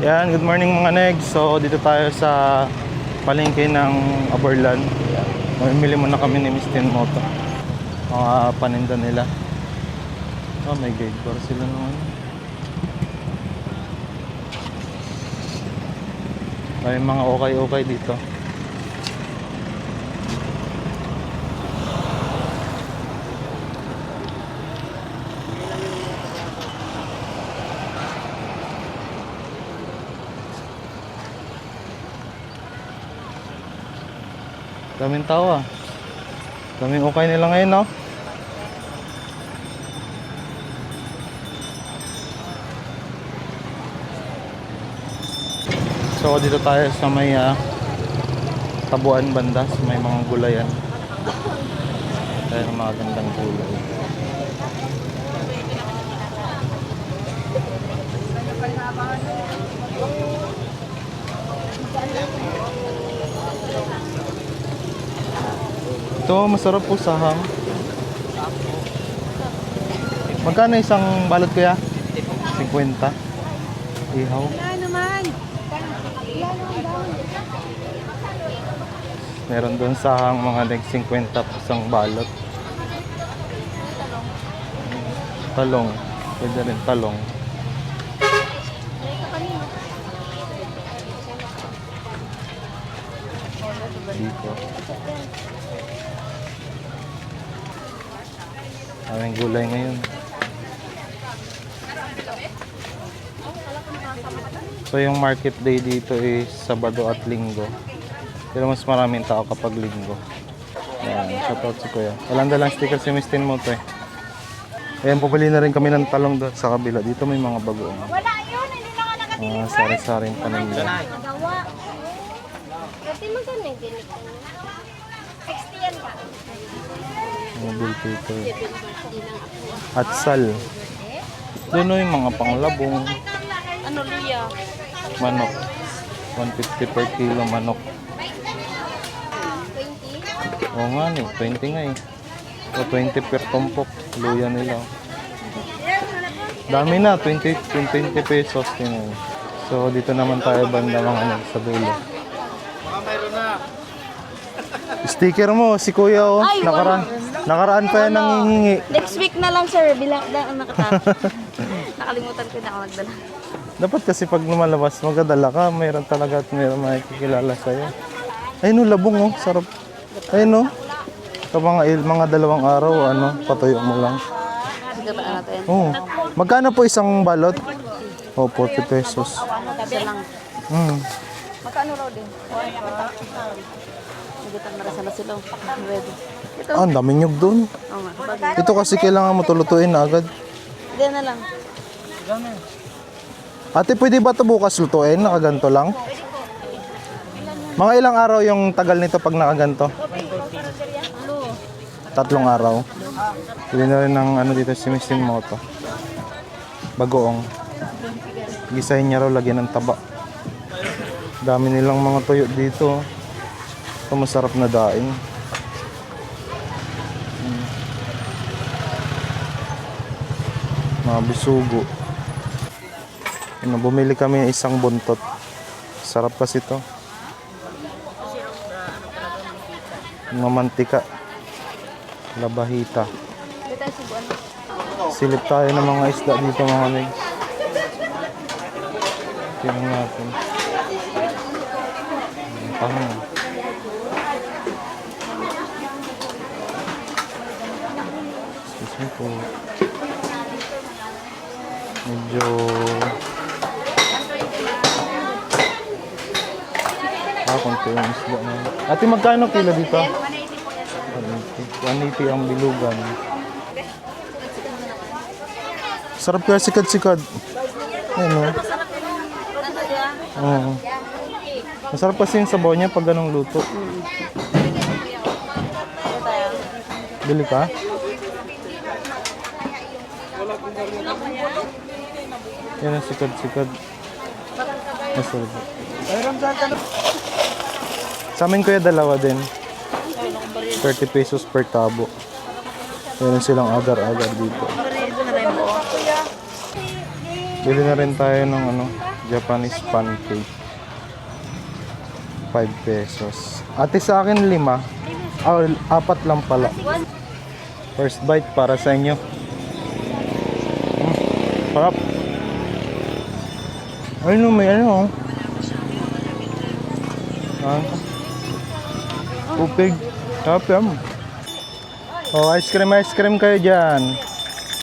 Yan, good morning mga negs. So dito tayo sa palengke ng Aborlan. Mamimili muna kami ni Miss Tinmoto. Mga paninda nila. Oh, may gate bar sila naman. May mga okay dito. Daming tao ah. Daming okay nila ngayon, no? So dito tayo sa may Tabuan banda, sa may mga gulayan. Tayo ng mga gandang gulay. Ito, masarap po sahang. Magkano isang balot kuya? 50. Ihaw. Wala naman. Meron doon sahang mga nag-50 isang balot. Talong. Pwede rin talong. Dito. Aming gulay ngayon. So yung market day dito is Sabado at Linggo. Pero mas maraming tao kapag Linggo. Ayan, shoutout si Kuya. Walang sticker si Miss Tinmoto eh. Ayan, pupili na rin kami ng talong doon sa kabila. Dito may mga bagoong. Wala yun, hindi na nga nakadeliver. Sari-saring paninda. Magawa. Kasi magkano yung ganito? 60 yan ka. Mobile paper. Atsal. Doon yung mga panglabong. Ano luya? Manok. 150 per kilo manok. 20? Oo nga eh, 20 nga eh. O 20 per tumpok. Luya nila. Dami na, 20 pesos. Yun. So dito naman tayo banda mga sa dulo. Sticker mo, si Kuya oh. Ay, Nakaraan pa yan nangihingi. Next week na lang sir, bilang nakatapos. Nakalimutan ko na ako nagdala. Dapat kasi pag lumalabas, magdadala ka. Mayroon talaga at mayroon makikilala sa'yo. Ayun no, labong oh. Sarap. Ayun no. Sa mga 2 araw, patuyo mo lang. Sigataan natin. Oh. Magkano po isang balot? Oh, 40 pesos. Isa lang. Magkano raw din? Nagitang na sana sila. Ready. Ito. Ah, ang dami nyug doon. Oo nga. Ito kasi kailangan mo tulutuin na agad. Diyan na lang. Ate, pwede ba ito bukas lutuin? Nakaganto lang? Mga ilang araw yung tagal nito pag nakaganto? 3 araw. Pwede na rin ng dito si Miss Tinmoto. Bagoong. Gisahin niya raw, lagyan ng taba. Dami nilang mga tuyo dito. Ito masarap na daing. Mga bisugo. Bumili kami ng isang buntot. Sarap kasi ito. Mamantika. Labahita. Silip tayo ng mga isda dito mga negs. Tingnan natin. Pahang. Excuse me po. Medyo konti yung isda na. Ate, magkano kilo dito? 180 ang bilugan. Sarap kaya sikad-sikad. Ano? Oo. Masarap kasi yung sabaw niya pag ganong luto. Bili ka? Yan ang sikad-sikad. Masarap. Sa amin kuya, 2 din. 30 pesos per tabo. Meron silang agar-agar dito. Bili na rin tayo ng Japanese pancake. 5 pesos. Ate, sa akin 5. Ah, 4 lang pala. First bite para sa inyo. Sarap. Ano, may ano. Tupig. Sarap yan. Oh, ice cream kayo dyan.